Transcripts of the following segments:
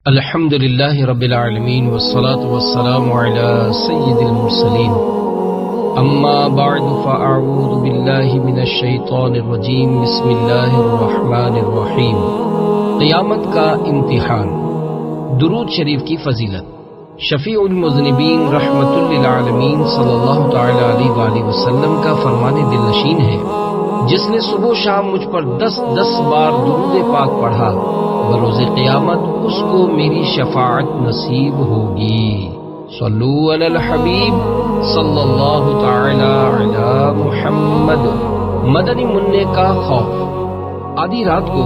الحمدللہ رب العالمین والصلاة والسلام علی سید المرسلین اما بعد فاعوذ باللہ من الشیطان الرجیم بسم اللہ الرحمن الرحیم۔ قیامت کا امتحان، درود شریف کی فضیلت۔ شفیع المذنبین رحمت للعالمین صلی اللہ تعالی علیہ وآلہ وسلم کا فرمان دل نشین ہے، جس نے صبح و شام مجھ پر 10 بار درود پاک پڑھا، بروز قیامت اس کو میری شفاعت نصیب ہوگی۔ صلو علی الحبیب صلی اللہ تعالی علی محمد۔ مدنی منع کا خوف۔ آدھی رات کو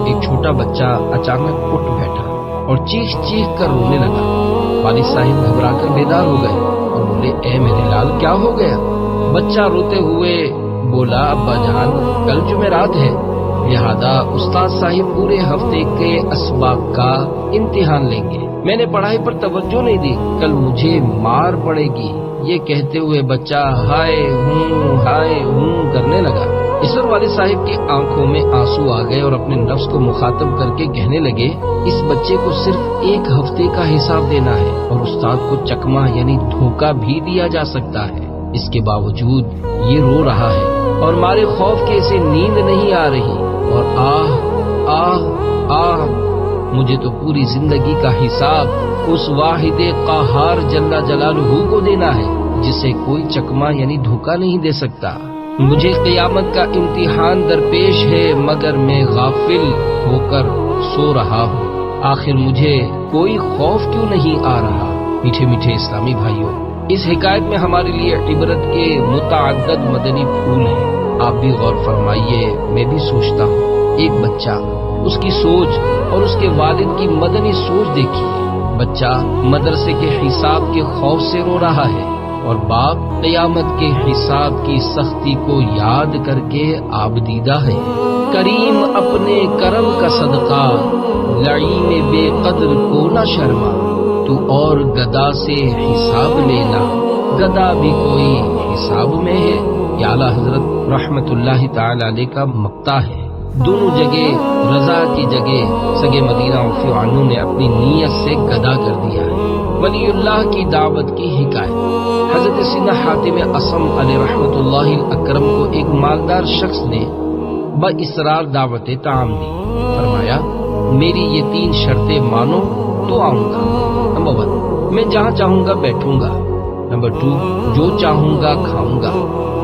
ایک چھوٹا بچہ اچانک اٹھ بیٹھا اور چیخ کر رونے لگا۔ والد صاحب گھبرا کر بیدار ہو گئے اور بولے، اے میرے لال، کیا ہو گیا؟ بچہ روتے ہوئے بولا، ابا جان، کل جمعرات ہے، لہذا استاد صاحب پورے ہفتے کے اسباق کا امتحان لیں گے، میں نے پڑھائی پر توجہ نہیں دی، کل مجھے مار پڑے گی۔ یہ کہتے ہوئے بچہ ہائے ہوں کرنے لگا۔ اس پر والد صاحب کی آنکھوں میں آنسو آ گئے اور اپنے نفس کو مخاطب کر کے کہنے لگے، اس بچے کو صرف ایک ہفتے کا حساب دینا ہے اور استاد کو چکمہ یعنی دھوکہ بھی دیا جا سکتا ہے، اس کے باوجود یہ رو رہا ہے اور مارے خوف کے اسے نیند نہیں آ رہی، اور آہ مجھے تو پوری زندگی کا حساب اس واحد قہار جل جلالہ کو دینا ہے، جسے کوئی چکمہ یعنی دھوکہ نہیں دے سکتا۔ مجھے قیامت کا امتحان درپیش ہے، مگر میں غافل ہو کر سو رہا ہوں، آخر مجھے کوئی خوف کیوں نہیں آ رہا؟ میٹھے میٹھے اسلامی بھائیوں، اس حکایت میں ہمارے لیے عبرت کے متعدد مدنی پھول ہیں۔ آپ بھی غور فرمائیے، میں بھی سوچتا ہوں، ایک بچہ، اس کی سوچ اور اس کے والد کی مدنی سوچ دیکھیے۔ بچہ مدرسے کے حساب کے خوف سے رو رہا ہے اور باپ قیامت کے حساب کی سختی کو یاد کر کے آبدیدہ ہے۔ کریم اپنے کرم کا صدقہ، لعین بے قدر کو نہ شرما، تو اور گدا سے حساب لینا، گدا بھی کوئی حساب میں ہے۔ یہ اعلیٰ حضرت رحمت اللہ تعالی علیہ کا مقطع ہے۔ دونوں جگہ رضا کی جگہ سگے مدینہ عفو عنہ نے اپنی نیت سے گدا کر دیا ہے۔ ولی اللہ کی دعوت کی حکایت۔ حضرت سیدنا حاتم اصم علیہ رحمت اللہ اکرم کو ایک مالدار شخص نے باصرار دعوت طعام دی۔ فرمایا، میری یہ 3 شرطیں مانو تو آؤں گا۔ نمبر 1، میں جہاں چاہوں گا بیٹھوں گا۔ نمبر 2، جو چاہوں گا کھاؤں گا۔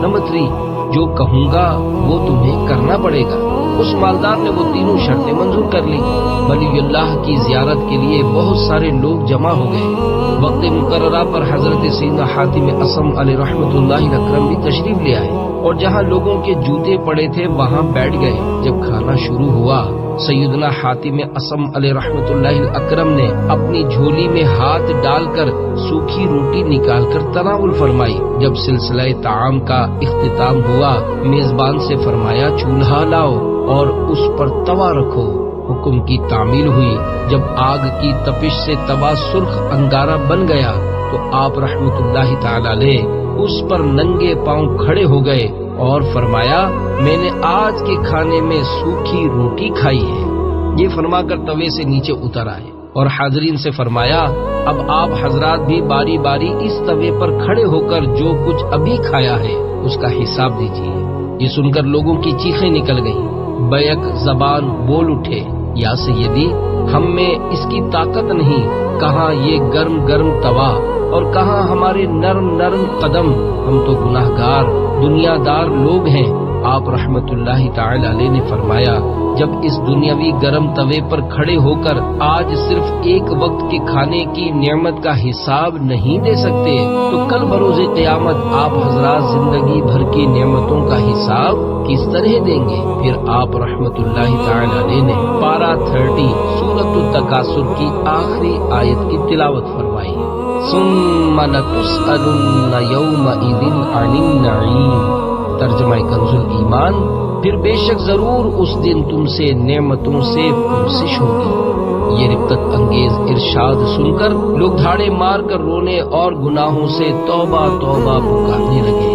نمبر 3، جو کہوں گا وہ تمہیں کرنا پڑے گا۔ اس مالدار نے وہ 3 شرطیں منظور کر لی۔ ولی اللہ کی زیارت کے لیے بہت سارے لوگ جمع ہو گئے۔ وقت مقررہ پر حضرت سیدنا حاتم اصم علیہ رحمت اللہ اکرم بھی تشریف لے آئے اور جہاں لوگوں کے جوتے پڑے تھے وہاں بیٹھ گئے۔ جب کھانا شروع ہوا، سیدنا حاتم اصم علیہ رحمت اللہ اکرم نے اپنی جھولی میں ہاتھ ڈال کر سوکھی روٹی نکال کر تناول فرمائی۔ جب سلسلہ طعام کا اختتام ہوا، میزبان سے فرمایا، چولہا لاؤ اور اس پر توا رکھو۔ حکم کی تعمیل ہوئی۔ جب آگ کی تپش سے توا سرخ انگارہ بن گیا تو آپ رحمت اللہ تعالی علیہ اس پر ننگے پاؤں کھڑے ہو گئے اور فرمایا، میں نے آج کے کھانے میں سوکھی روٹی کھائی ہے۔ یہ فرما کر توے سے نیچے اتر آئے اور حاضرین سے فرمایا، اب آپ حضرات بھی باری باری اس توے پر کھڑے ہو کر جو کچھ ابھی کھایا ہے اس کا حساب دیجیے۔ یہ سن کر لوگوں کی چیخیں نکل گئیں۔ بیک زبان بول اٹھے، یا سیدی، ہم میں اس کی طاقت نہیں، کہاں یہ گرم توا اور کہاں ہمارے نرم قدم، ہم تو گناہگار دنیا دار لوگ ہیں۔ آپ رحمت اللہ تعالی علیہ نے فرمایا، جب اس دنیاوی گرم توے پر کھڑے ہو کر آج صرف ایک وقت کے کھانے کی نعمت کا حساب نہیں دے سکتے تو کل بروز قیامت آپ حضرات زندگی بھر کی نعمتوں کا حساب کس طرح دیں گے؟ پھر آپ رحمت اللہ تعالی علیہ نے پارہ 30 سورۃ التکاثر کی آخری آیت کی تلاوت فرمائی، ثم لتسألن یومئذ عن النعیم۔ ترجمہ کنز الایمان، پھر بے شک ضرور اس دن تم سے نعمتوں سے پرسش ہوگی۔ یہ رقت انگیز ارشاد سن کر لوگ دھاڑے مار کر رونے اور گناہوں سے توبہ پکارنے لگے۔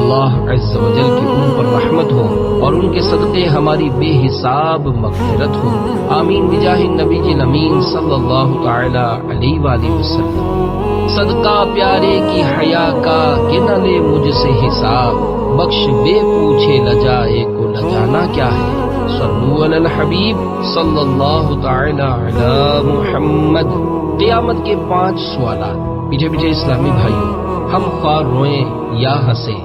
اللہ عز و جل کی ان پر رحمت ہو اور ان کے صدقے ہماری بے حساب مغفرت ہو، آمین بجاہ النبی الامین صلی اللہ تعالی علیہ وآلہ وسلم۔ صدقہ پیارے کی حیا کا کہ نہ لے مجھ سے حساب، بخش بے پوچھے لجائے کو لجانا کیا ہے، صلو علی الحبیب صلی اللہ تعالی علی محمد۔ قیامت کے 5 سوالات۔ پیچھے پیچھے اسلامی بھائیوں، ہم خواہ روئیں یا ہنسیں،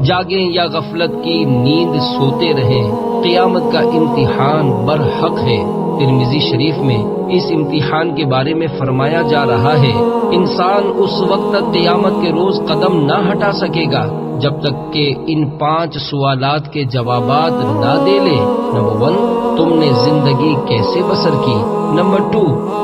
جاگیں یا غفلت کی نیند سوتے رہیں، قیامت کا امتحان برحق ہے۔ ترمذی شریف میں اس امتحان کے بارے میں فرمایا جا رہا ہے، انسان اس وقت تک قیامت کے روز قدم نہ ہٹا سکے گا جب تک کہ ان 5 سوالات کے جوابات نہ دے لے۔ نمبر 1، تم نے زندگی کیسے بسر کی؟ نمبر 2،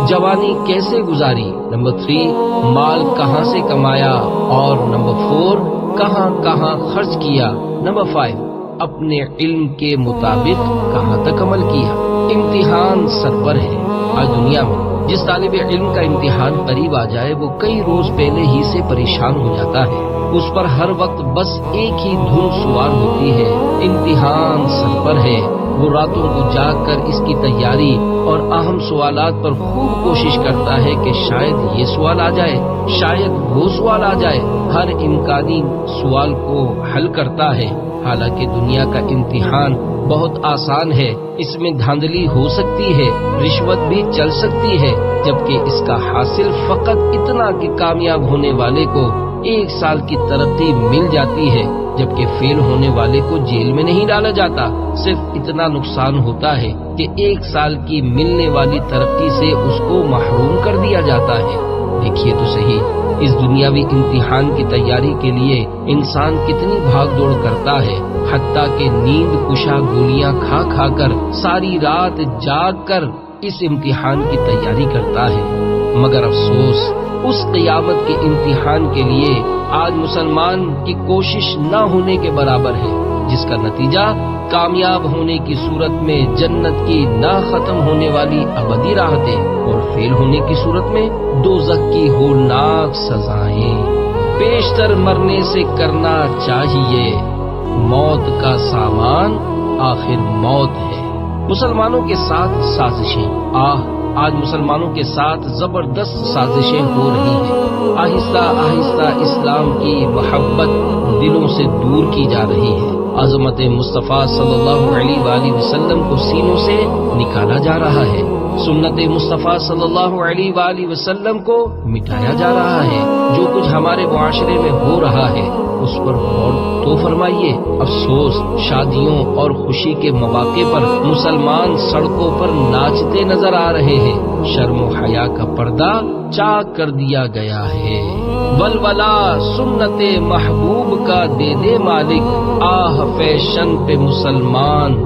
جوانی کیسے گزاری؟ نمبر 3، مال کہاں سے کمایا؟ اور نمبر 4، کہاں کہاں خرچ کیا؟ نمبر 5، اپنے علم کے مطابق کہاں تک عمل کیا؟ امتحان سر پر ہے۔ آج دنیا میں جس طالب علم کا امتحان قریب آ جائے وہ کئی روز پہلے ہی سے پریشان ہو جاتا ہے، اس پر ہر وقت بس ایک ہی دھن سوار ہوتی ہے، امتحان سر پر ہے۔ وہ راتوں کو جاگ کر اس کی تیاری اور اہم سوالات پر خوب کوشش کرتا ہے کہ شاید یہ سوال آ جائے، شاید وہ سوال آ جائے، ہر امکانی سوال کو حل کرتا ہے۔ حالانکہ دنیا کا امتحان بہت آسان ہے، اس میں دھاندلی ہو سکتی ہے، رشوت بھی چل سکتی ہے، جبکہ اس کا حاصل فقط اتنا کہ کامیاب ہونے والے کو 1 سال کی ترقی مل جاتی ہے، جبکہ فیل ہونے والے کو جیل میں نہیں ڈالا جاتا، صرف اتنا نقصان ہوتا ہے کہ 1 سال کی ملنے والی ترقی سے اس کو محروم کر دیا جاتا ہے۔ دیکھیے تو صحیح، اس دنیاوی امتحان کی تیاری کے لیے انسان کتنی بھاگ دوڑ کرتا ہے، حتیٰ کہ نیند کشا گولیاں کھا کھا کر ساری رات جاگ کر اس امتحان کی تیاری کرتا ہے۔ مگر افسوس اس قیامت کے امتحان کے لیے آج مسلمان کی کوشش نہ ہونے کے برابر ہے، جس کا نتیجہ کامیاب ہونے کی صورت میں جنت کی نہ ختم ہونے والی ابدی راحتیں اور فیل ہونے کی صورت میں دوزخ کی ہولناک سزائیں۔ پیشتر مرنے سے کرنا چاہیے، موت کا سامان آخر موت ہے۔ مسلمانوں کے ساتھ سازشیں، آج مسلمانوں کے ساتھ زبردست سازشیں ہو رہی ہیں۔ آہستہ آہستہ اسلام کی محبت دلوں سے دور کی جا رہی ہے، عظمت مصطفیٰ صلی اللہ علیہ وآلہ وسلم کو سینوں سے نکالا جا رہا ہے، سنت مصطفیٰ صلی اللہ علیہ وآلہ وسلم کو مٹایا جا رہا ہے۔ جو کچھ ہمارے معاشرے میں ہو رہا ہے اس پر غور تو فرمائیے۔ افسوس، شادیوں اور خوشی کے مواقع پر مسلمان سڑکوں پر ناچتے نظر آ رہے ہیں، شرم و حیا کا پردہ چاک کر دیا گیا ہے۔ ولولا سنت محبوب کا دے دے مالک، آہ فیشن پہ مسلمان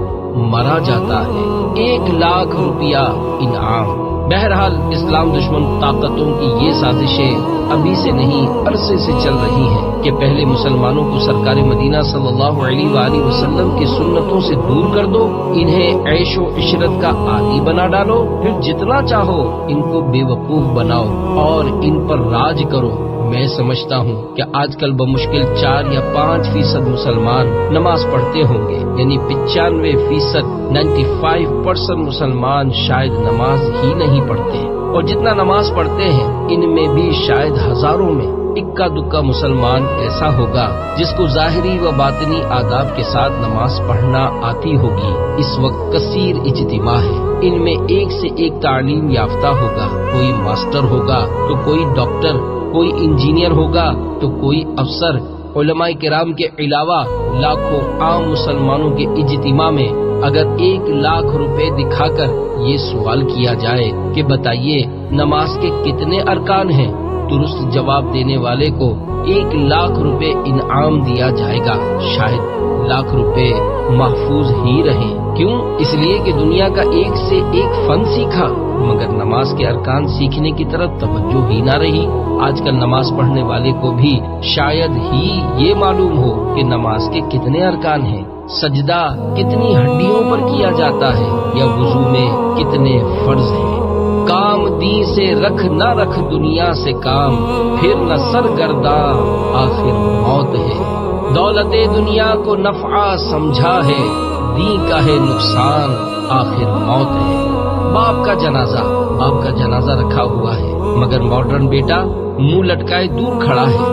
مرا جاتا ہے، 1 لاکھ روپیہ انعام۔ بہرحال اسلام دشمن طاقتوں کی یہ سازشیں ابھی سے نہیں عرصے سے چل رہی ہیں کہ پہلے مسلمانوں کو سرکار مدینہ صلی اللہ علیہ وآلہ وسلم کی سنتوں سے دور کر دو، انہیں عیش و عشرت کا عادی بنا ڈالو، پھر جتنا چاہو ان کو بے وقوف بناؤ اور ان پر راج کرو۔ میں سمجھتا ہوں کہ آج کل بمشکل 4 یا 5% مسلمان نماز پڑھتے ہوں گے، یعنی 95%، 95% مسلمان شاید نماز ہی نہیں پڑھتے، اور جتنا نماز پڑھتے ہیں ان میں بھی شاید ہزاروں میں اکا دکا مسلمان ایسا ہوگا جس کو ظاہری و باطنی آداب کے ساتھ نماز پڑھنا آتی ہوگی۔ اس وقت کثیر اجتماع ہے، ان میں ایک سے ایک تعلیم یافتہ ہوگا، کوئی ماسٹر ہوگا تو کوئی ڈاکٹر، کوئی انجینئر ہوگا تو کوئی افسر۔ علماء کرام کے علاوہ لاکھوں عام مسلمانوں کے اجتماع میں اگر 1 لاکھ روپے دکھا کر یہ سوال کیا جائے کہ بتائیے نماز کے کتنے ارکان ہیں، درست جواب دینے والے کو 1 لاکھ روپے انعام دیا جائے گا، شاید لاکھ روپے محفوظ ہی رہیں۔ کیوں؟ اس لیے کہ دنیا کا ایک سے ایک فن سیکھا مگر نماز کے ارکان سیکھنے کی طرف توجہ ہی نہ رہی۔ آج کل نماز پڑھنے والے کو بھی شاید ہی یہ معلوم ہو کہ نماز کے کتنے ارکان ہیں، سجدہ کتنی ہڈیوں پر کیا جاتا ہے، یا وضو میں کتنے فرض ہیں۔ کام دین سے رکھ نہ رکھ دنیا سے کام، پھر نہ سرگرداں آخر موت ہے۔ دولت دنیا کو نفع سمجھا ہے، دین کا ہے نقصان آخر موت ہے۔ باپ کا جنازہ رکھا ہوا ہے، مگر ماڈرن بیٹا منہ لٹکائے دور کھڑا ہے۔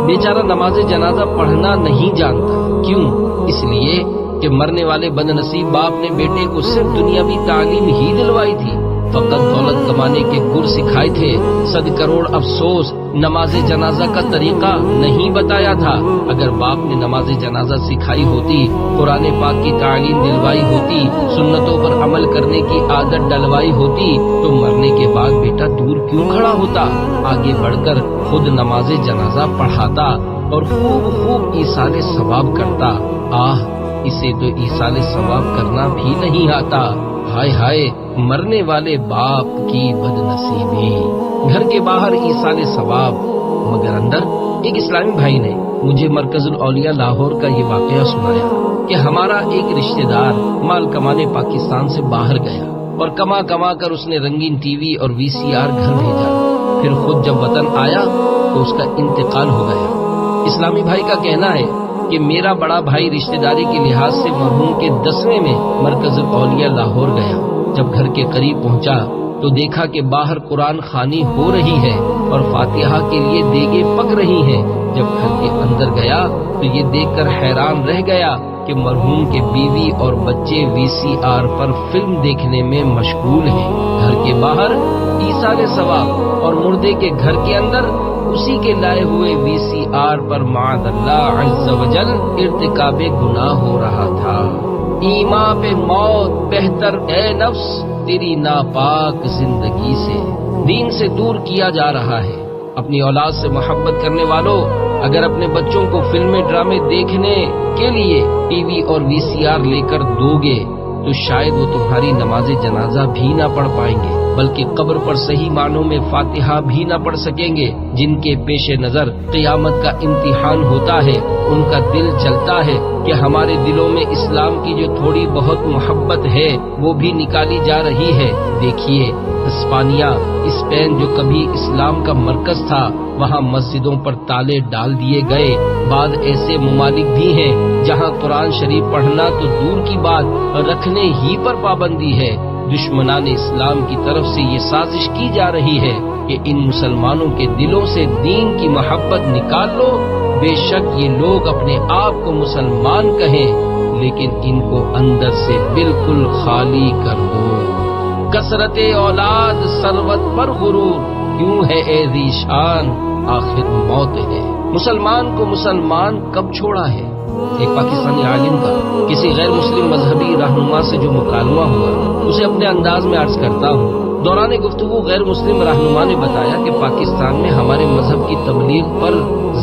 بیچارہ نماز جنازہ پڑھنا نہیں جانتا۔ کیوں؟ اس لیے کہ مرنے والے بد نصیب باپ نے بیٹے کو صرف دنیاوی تعلیم ہی دلوائی تھی، فقط دولت کمانے کے گر سکھائے تھے، 100 کروڑ افسوس نماز جنازہ کا طریقہ نہیں بتایا تھا۔ اگر باپ نے نماز جنازہ سکھائی ہوتی، قرآن پاک کی تعلیم دلوائی ہوتی، سنتوں پر عمل کرنے کی عادت ڈلوائی ہوتی، تو مرنے کے بعد بیٹا دور کیوں کھڑا ہوتا؟ آگے بڑھ کر خود نماز جنازہ پڑھاتا اور خوب ایصال ثواب کرتا۔ اسے تو ایصال ثواب کرنا بھی نہیں آتا۔ ہائے ہائے مرنے والے باپ کی بد نصیبی۔ گھر کے باہر ایصال ثواب، مگر اندر ایک اسلامی بھائی نے مجھے مرکز الاولیاء لاہور کا یہ واقعہ سنایا کہ ہمارا ایک رشتہ دار مال کمانے پاکستان سے باہر گیا اور کما کر اس نے رنگین ٹی وی اور VCR گھر بھیجا، پھر خود جب وطن آیا تو اس کا انتقال ہو گیا۔ اسلامی بھائی کا کہنا ہے کہ میرا بڑا بھائی رشتہ داری کے لحاظ سے مرحوم کے 10ویں میں مرکز الاولیاء لاہور گیا۔ جب گھر کے قریب پہنچا تو دیکھا کہ باہر قرآن خوانی ہو رہی ہے اور فاتحہ کے لیے دیگیں پک رہی ہیں۔ جب گھر کے اندر گیا تو یہ دیکھ کر حیران رہ گیا کہ مرحوم کے بیوی اور بچے VCR پر فلم دیکھنے میں مشغول ہیں۔ گھر کے باہر ایصال ثواب اور مردے کے گھر کے اندر اسی کے لائے ہوئے VCR پر معاذ اللہ عز وجل ارتکاب گناہ ہو رہا تھا۔ ایمان پہ موت بہتر اے نفس تیری ناپاک زندگی سے۔ دین سے دور کیا جا رہا ہے۔ اپنی اولاد سے محبت کرنے والوں، اگر اپنے بچوں کو فلمیں ڈرامے دیکھنے کے لیے ٹی وی اور VCR لے کر دو گے تو شاید وہ تمہاری نماز جنازہ بھی نہ پڑھ پائیں گے، بلکہ قبر پر صحیح معنوں میں فاتحہ بھی نہ پڑھ سکیں گے۔ جن کے پیش نظر قیامت کا امتحان ہوتا ہے، ان کا دل چلتا ہے کہ ہمارے دلوں میں اسلام کی جو تھوڑی بہت محبت ہے وہ بھی نکالی جا رہی ہے۔ دیکھیے اسپین جو کبھی اسلام کا مرکز تھا، وہاں مسجدوں پر تالے ڈال دیے گئے۔ بعض ایسے ممالک بھی ہیں جہاں قرآن شریف پڑھنا تو دور کی بات، رکھنے ہی پر پابندی ہے۔ دشمنان اسلام کی طرف سے یہ سازش کی جا رہی ہے کہ ان مسلمانوں کے دلوں سے دین کی محبت نکال لو۔ بے شک یہ لوگ اپنے آپ کو مسلمان کہیں، لیکن ان کو اندر سے بالکل خالی کر دو۔ کثرت اولاد ثروت پر غرور، کیوں ہے اے ذیشان آخر موت ہے۔ مسلمان کو مسلمان کب چھوڑا ہے؟ ایک پاکستانی عالم کا کسی غیر مسلم مذہبی رہنما سے جو مکالمہ ہوا، اسے اپنے انداز میں عرض کرتا ہوں۔ دوران گفتگو غیر مسلم رہنما نے بتایا کہ پاکستان میں ہمارے مذہب کی تبلیغ پر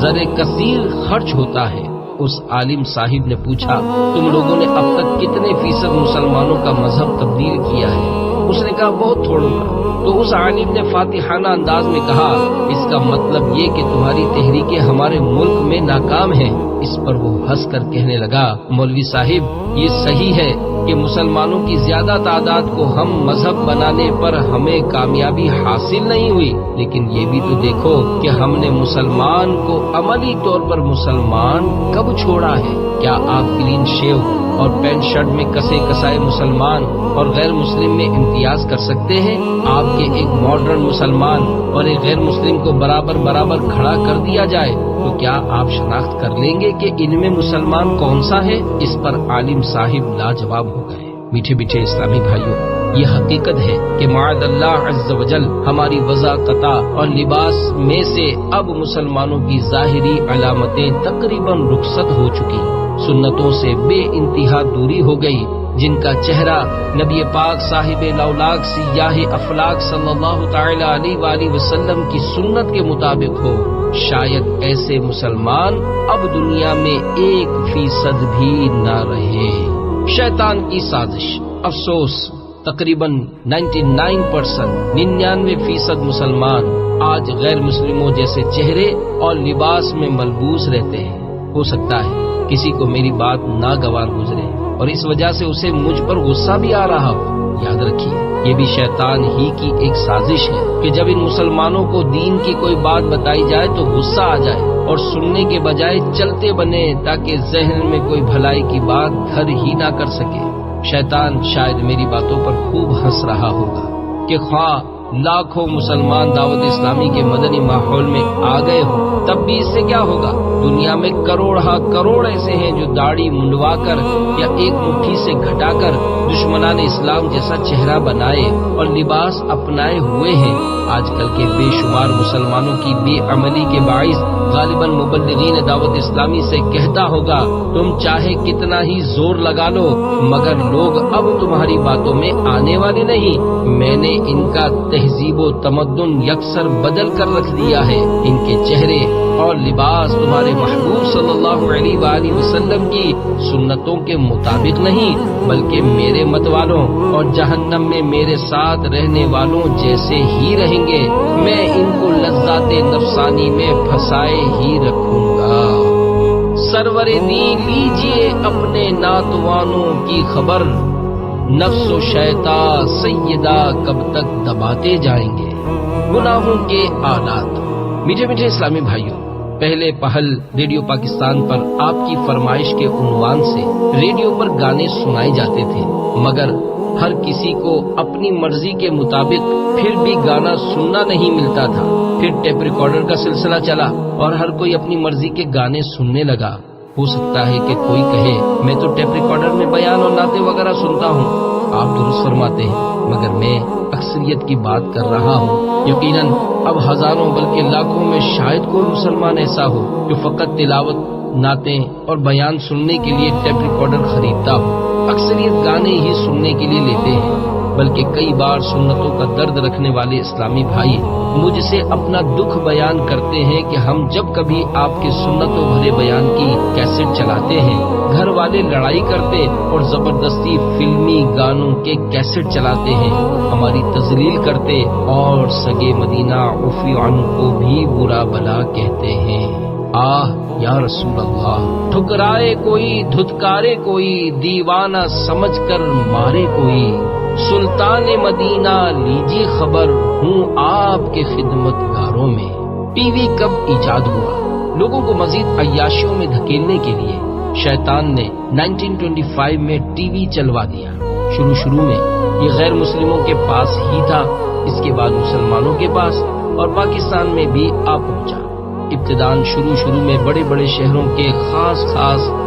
زر کثیر خرچ ہوتا ہے۔ اس عالم صاحب نے پوچھا، تم لوگوں نے اب تک کتنے فیصد مسلمانوں کا مذہب تبدیل کیا ہے؟ اس نے کہا بہت تھوڑوں کا۔ تو اس عالم نے فاتحانہ انداز میں کہا، اس کا مطلب یہ کہ تمہاری تحریکیں ہمارے ملک میں ناکام ہیں۔ اس پر وہ ہنس کر کہنے لگا، مولوی صاحب یہ صحیح ہے کہ مسلمانوں کی زیادہ تعداد کو ہم مذہب بنانے پر ہمیں کامیابی حاصل نہیں ہوئی، لیکن یہ بھی تو دیکھو کہ ہم نے مسلمان کو عملی طور پر مسلمان کب چھوڑا ہے۔ کیا آپ کلین شیو اور پینٹ شرٹ میں کسے کسائے مسلمان اور غیر مسلم میں امتیاز کر سکتے ہیں؟ آپ کے ایک ماڈرن مسلمان اور ایک غیر مسلم کو برابر کھڑا کر دیا جائے تو کیا آپ شناخت کر لیں گے کہ ان میں مسلمان کون سا ہے؟ اس پر عالم صاحب لاجواب ہو گئے۔ میٹھے میٹھے اسلامی بھائیوں، یہ حقیقت ہے کہ معاذ اللہ عز وجل ہماری وضاقت اور لباس میں سے اب مسلمانوں کی ظاہری علامتیں تقریباً رخصت ہو چکی، سنتوں سے بے انتہا دوری ہو گئی۔ جن کا چہرہ نبی پاک صاحب لولاک سیاہ افلاک صلی اللہ تعالی علیہ وآلہ وسلم کی سنت کے مطابق ہو، شاید ایسے مسلمان اب دنیا میں 1% بھی نہ رہے۔ شیطان کی سازش۔ افسوس، تقریباً 99% مسلمان آج غیر مسلموں جیسے چہرے اور لباس میں ملبوس رہتے ہیں۔ ہو سکتا ہے کسی کو میری بات ناگوار گزرے اور اس وجہ سے اسے مجھ پر غصہ بھی آ رہا ہو۔ یاد رکھیے یہ بھی شیطان ہی کی ایک سازش ہے کہ جب ان مسلمانوں کو دین کی کوئی بات بتائی جائے تو غصہ آ جائے اور سننے کے بجائے چلتے بنے تاکہ ذہن میں کوئی بھلائی کی بات گھر ہی نہ کر سکے۔ شیطان شاید میری باتوں پر خوب ہنس رہا ہوگا کہ خواہ لاکھوں مسلمان دعوت اسلامی کے مدنی ماحول میں آ گئے ہوں تب بھی اس سے کیا ہوگا؟ دنیا میں کروڑ ایسے ہیں جو داڑھی منڈوا کر یا ایک مٹھی سے گھٹا کر دشمنان اسلام جیسا چہرہ بنائے اور لباس اپنائے ہوئے ہیں۔ آج کل کے بے شمار مسلمانوں کی بے عملی کے باعث غالباً مبلغین دعوت اسلامی سے کہتا ہوگا تم چاہے کتنا ہی زور لگا لو مگر لوگ اب تمہاری باتوں میں آنے والے نہیں۔ میں نے ان کا تہذیب و تمدن یکسر بدل کر رکھ دیا ہے۔ ان کے چہرے اور لباس تمہارے محبوب صلی اللہ علیہ وآلہ وسلم کی سنتوں کے مطابق نہیں بلکہ میرے مت والوں اور جہنم میں میرے ساتھ رہنے والوں جیسے ہی رہیں گے۔ میں ان کو لذات نفسانی میں پھنسائے ہی رکھوں گا۔ سرور دین لیجئے اپنے ناتوانوں کی خبر، نفس و شیطان سیدہ کب تک دباتے جائیں گے۔ گناہوں کے آلات۔ میٹھے میٹھے اسلامی بھائیوں، پہلے پہل ریڈیو پاکستان پر آپ کی فرمائش کے عنوان سے ریڈیو پر گانے سنائے جاتے تھے، مگر ہر کسی کو اپنی مرضی کے مطابق پھر بھی گانا سننا نہیں ملتا تھا۔ پھر ٹیپ ریکارڈر کا سلسلہ چلا اور ہر کوئی اپنی مرضی کے گانے سننے لگا۔ ہو سکتا ہے کہ کوئی کہے میں تو ٹیپ ریکارڈر میں بیان اور نعتیں وغیرہ سنتا ہوں۔ آپ درست فرماتے ہیں، مگر میں اکثریت کی بات کر رہا ہوں۔ یقیناً اب ہزاروں بلکہ لاکھوں میں شاید کوئی مسلمان ایسا ہو جو فقط تلاوت، نعتیں اور بیان سننے کے لیے ٹیپ ریکارڈر خریدتا ہو۔ اکثریت گانے ہی سننے کے لیے لیتے ہیں، بلکہ کئی بار سنتوں کا درد رکھنے والے اسلامی بھائی مجھ سے اپنا دکھ بیان کرتے ہیں کہ ہم جب کبھی آپ کے سنتوں بھرے بیان کی کیسٹ چلاتے ہیں، گھر والے لڑائی کرتے اور زبردستی فلمی گانوں کے کیسٹ چلاتے ہیں، ہماری تذلیل کرتے اور سگے مدینہ عفی عنہ کو بھی برا بلا کہتے ہیں۔ آہ یا رسول اللہ، ٹھکرائے کوئی دھتکارے کوئی، دیوانہ سمجھ کر مارے کوئی، سلطان مدینہ لیجیے خبر، ہوں آپ کے خدمت گاروں میں۔ ٹی وی کب ایجاد ہوا؟ لوگوں کو مزید عیاشیوں میں دھکیلنے کے لیے شیطان نے 1925 میں ٹی وی چلوا دیا۔ شروع میں یہ غیر مسلموں کے پاس ہی تھا، اس کے بعد مسلمانوں کے پاس اور پاکستان میں بھی آ پہنچا۔ ابتداءً شروع میں بڑے بڑے شہروں کے خاص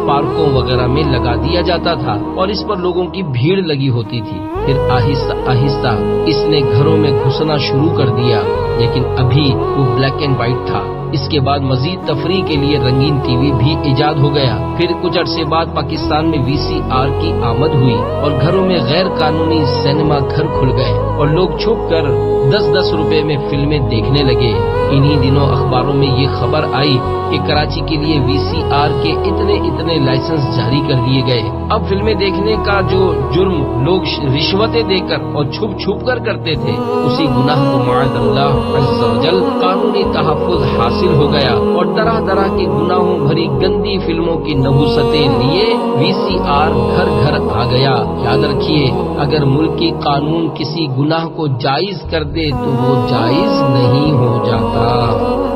پارکوں وغیرہ میں لگا دیا جاتا تھا اور اس پر لوگوں کی بھیڑ لگی ہوتی تھی۔ پھر آہستہ اس نے گھروں میں گھسنا شروع کر دیا، لیکن ابھی وہ بلیک اینڈ وائٹ تھا۔ اس کے بعد مزید تفریح کے لیے رنگین ٹی وی بھی ایجاد ہو گیا۔ پھر کچھ عرصے بعد پاکستان میں VCR کی آمد ہوئی اور گھروں میں غیر قانونی سینما گھر کھل گئے اور لوگ چھپ کر 10 روپے میں فلمیں دیکھنے لگے۔ انہی دنوں اخباروں میں یہ خبر آئی کہ کراچی کے لیے VCR کے اتنے لائسنس جاری کر دیے گئے۔ اب فلمیں دیکھنے کا جو جرم لوگ رشوتیں دے کر اور چھپ کر کرتے تھے، اسی گناہ کو معاذ اللہ عز و جل قانونی تحفظ حاصل ہو گیا اور طرح کی گناہوں بھری گندی فلموں کی نحوستیں لیے VCR گھر آ گیا۔ یاد رکھیے، اگر ملکی قانون کسی گناہ کو جائز کر دے تو وہ جائز نہیں ہو جاتا۔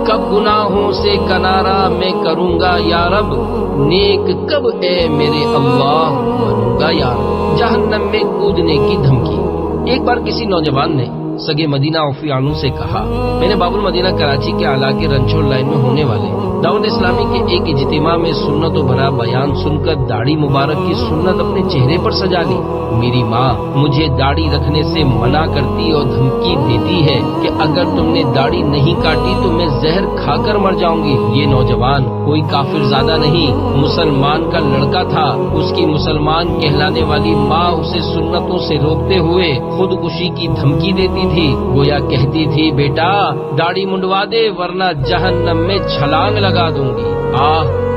کب گناہوں سے کنارہ میں کروں گا یا رب، نیک کب اے میرے اللہ بنوں گا یا رب۔ جہنم میں کودنے کی دھمکی۔ ایک بار کسی نوجوان نے سگے مدینہ عفی عنہ سے کہا، میں نے باب المدینہ کراچی کے علاقے رنچھوڑ لائن میں ہونے والے دعوت اسلامی کے ایک اجتماع میں سنت و بھرا بیان سن کر داڑھی مبارک کی سنت اپنے چہرے پر سجا لی۔ میری ماں مجھے داڑھی رکھنے سے منع کرتی اور دھمکی دیتی ہے کہ اگر تم نے داڑھی نہیں کاٹی تو میں زہر کھا کر مر جاؤں گی۔ یہ نوجوان کوئی کافر زادہ نہیں، مسلمان کا لڑکا تھا۔ اس کی مسلمان کہلانے والی ماں اسے سنتوں سے روکتے ہوئے خودکشی کی دھمکی دیتی تھی، گویا کہتی تھی بیٹا داڑھی منڈوا دے ورنہ جہنم میں چھلانگ لگا دوں گی۔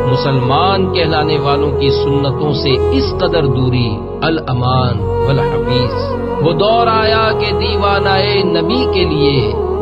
مسلمان کہلانے والوں کی سنتوں سے اس قدر دوری، الامان والحفیظ۔ وہ دور آیا کہ دیوانہ نبی کے لیے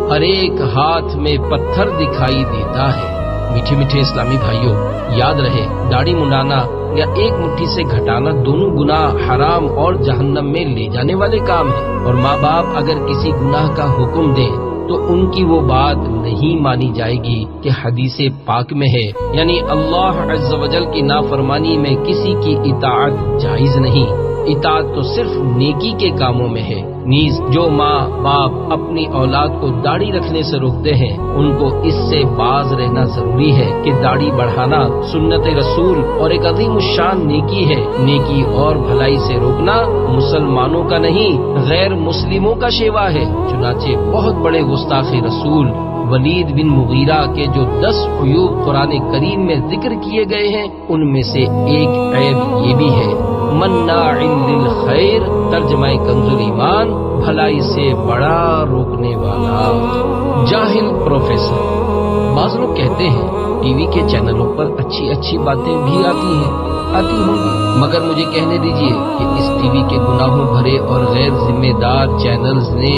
ہر ایک ہاتھ میں پتھر دکھائی دیتا ہے۔ میٹھے میٹھے اسلامی بھائیوں، یاد رہے داڑھی منڈانا یا ایک مٹھی سے گھٹانا دونوں گناہ حرام اور جہنم میں لے جانے والے کام ہیں، اور ماں باپ اگر کسی گناہ کا حکم دیں تو ان کی وہ بات نہیں مانی جائے گی کہ حدیث پاک میں ہے، یعنی اللہ عز و جل کی نافرمانی میں کسی کی اطاعت جائز نہیں، اطاعت تو صرف نیکی کے کاموں میں ہے۔ نیز جو ماں باپ اپنی اولاد کو داڑھی رکھنے سے روکتے ہیں ان کو اس سے باز رہنا ضروری ہے کہ داڑھی بڑھانا سنت رسول اور ایک عظیم الشان نیکی ہے۔ نیکی اور بھلائی سے روکنا مسلمانوں کا نہیں غیر مسلموں کا شیوا ہے۔ چنانچہ بہت بڑے گستاخ رسول ولید بن مغیرہ کے جو 10 عیوب قرآن کریم میں ذکر کیے گئے ہیں ان میں سے ایک عیب یہ بھی ہے، مناع للخیر، ترجمہ کنز الایمان، بھلائی سے بڑا روکنے والا۔ جاہل پروفیسر۔ بعض لوگ کہتے ہیں ٹی وی کے چینلوں پر اچھی باتیں بھی آتی ہوں گی، مگر مجھے کہنے دیجئے کہ اس ٹی وی کے گناہوں بھرے اور غیر ذمہ دار چینلز نے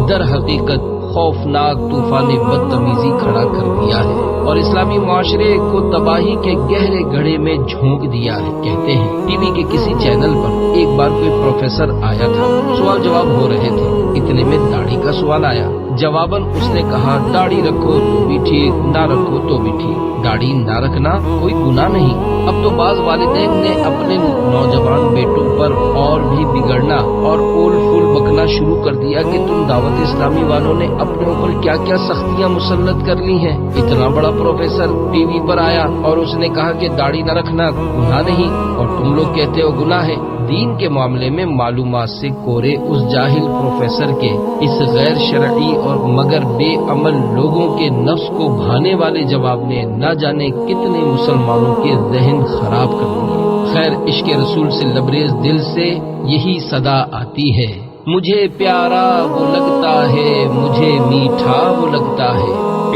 در حقیقت خوفناک طوفان بدتمیزی کھڑا کر دیا ہے اور اسلامی معاشرے کو تباہی کے گہرے گڑھے میں جھونک دیا ہے۔ کہتے ہیں ٹی وی کے کسی چینل پر ایک بار کوئی پروفیسر آیا تھا، سوال جواب ہو رہے تھے، اتنے میں داڑھی کا سوال آیا۔ جواباً اس نے کہا داڑھی رکھو تو بھی ٹھیک، نہ رکھو تو بھی ٹھیک، داڑھی نہ رکھنا کوئی گناہ نہیں۔ اب تو بعض والدین نے اپنے نوجوان بیٹوں پر اور بھی بگڑنا اور اول فول بکنا شروع کر دیا کہ تم دعوت اسلامی والوں نے اپنے اوپر کیا کیا سختیاں مسلط کر لی ہیں۔ اتنا بڑا پروفیسر ٹی وی پر آیا اور اس نے کہا کہ داڑھی نہ رکھنا گناہ نہیں اور تم لوگ کہتے ہو گناہ ہے۔ دین کے معاملے میں معلومات سے کورے اس جاہل پروفیسر کے اس غیر شرعی اور مگر بے عمل لوگوں کے نفس کو بھانے والے جواب نے نہ جانے کتنے مسلمانوں کے ذہن خراب کر دیے۔ خیر، عشق رسول سے لبریز دل سے یہی صدا آتی ہے، مجھے پیارا وہ لگتا ہے، مجھے میٹھا وہ لگتا ہے،